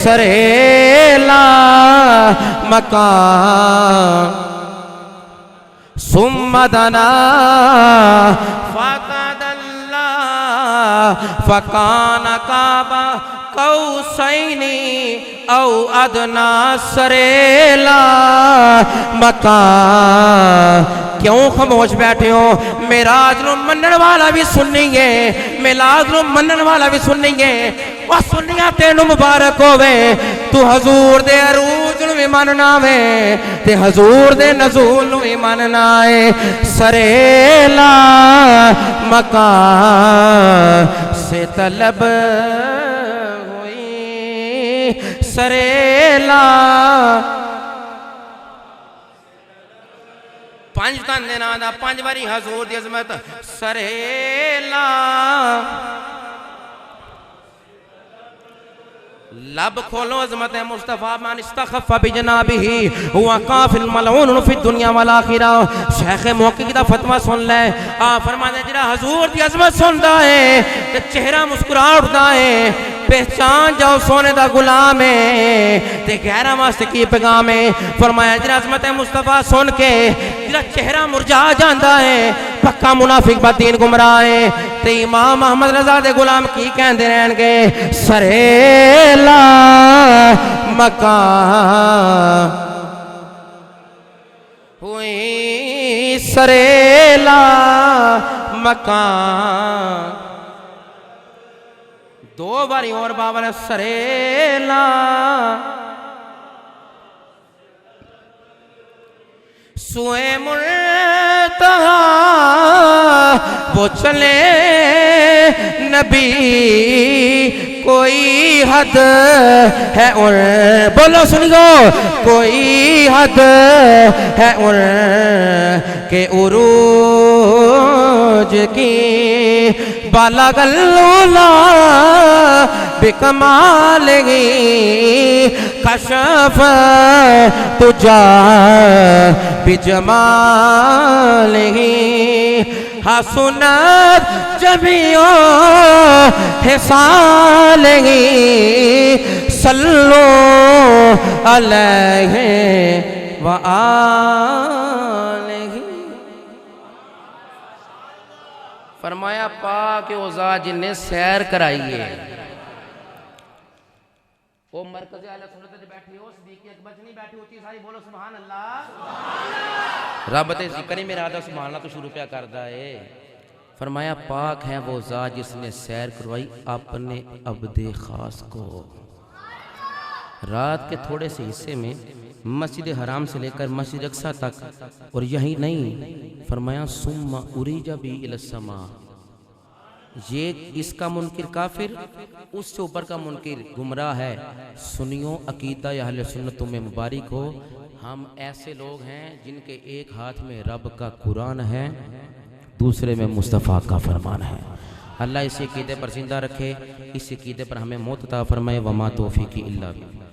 सरेला मकान सुम्मदना फकदल्ला फकान काबा कौसैनी औ अदना सरेला मकान। क्यों खामोश बैठे हो? मेराज नूं मनण वाला भी सुनिए, मिलाद नूं मनण वाला भी सुनिए। वह सुनिया तेनू मुबारक होवे, तू हजूर दे अरूज नूं भी मनना वे ते हजूर दे नज़ूल नूं भी मनना है। सरेला मकान से तलब हुई, सरेला पंज तन दे नां दा पंज बारी हजूर दी अजमत। सरेला लब खोलो अजमत है मुस्तफा मान इस्तखफ़ बिजनाबिही हुआ काफिल मलऊन फी दुनिया वल आखिरा। शेख मुहक्किक दा फतवा सुन ले। आ फरमाते जिहड़ा हजूर दी अजमत सुनदा है ते चेहरा मुस्कुरा उठदा है, पहचान जाओ सोने दा गुलाम है ते गैरा वास्ते की पैगाम है। फरमाया जिहड़ा अजमत है मुस्तफा सुन के जिहड़ा चेहरा मुरझा जाता है पक्का मुनाफिक बदीन गुमराह है। ते इमाम अहमद रजा दे गुलाम की कहते रहणगे? सरेला मकान हुई, सरेला मकान। दो बारी और बाबा ने सरेला सुए मुल्तहा वो चले नबी कोई हद है उन, बोलो सुनियो, कोई हद है उन के उरूज की। बाला गल्लूला बिकमालगी कशफ तुझा बिजमालगी हसनत जमियो हिसालगी सल्लो अलैहि व आलिहि। फरमाया पाक ओज़ा जिन्हें सैर कराइए वो मरकज़ अहले सुन्नत च बैठी हो, सिद्दीक़ अकबर नहीं बैठी होती सारी। बोलो सुभान अल्लाह। रब ते ज़िक्र मेरा आदा सुभान अल्लाह तो शुरू क्या करदा है। फरमाया पाक है वो ज़ात जिसने सैर करवाई अपने अब्दे खास को। रात के थोड़े से हिस्से में मस्जिद हराम से लेकर मस्जिद अक्सा तक, और यही नहीं फरमाया सुम्मा उरीजा भी इलस्समा। ये इसका मुनकिर काफिर, उससे ऊपर का मुनकिर गुमराह है। सुनियो अकीदा या अहले सुन्नत तुम्हें मुबारक हो। हम ऐसे लोग हैं जिनके एक हाथ में रब का कुरान है, दूसरे में मुस्तफ़ा का फरमान है। अल्लाह इस अकीदे पर जिंदा रखे, इस अकीदे पर हमें मौत अता फरमाए। वमा तौफीकी इल्ला बिल्लाह।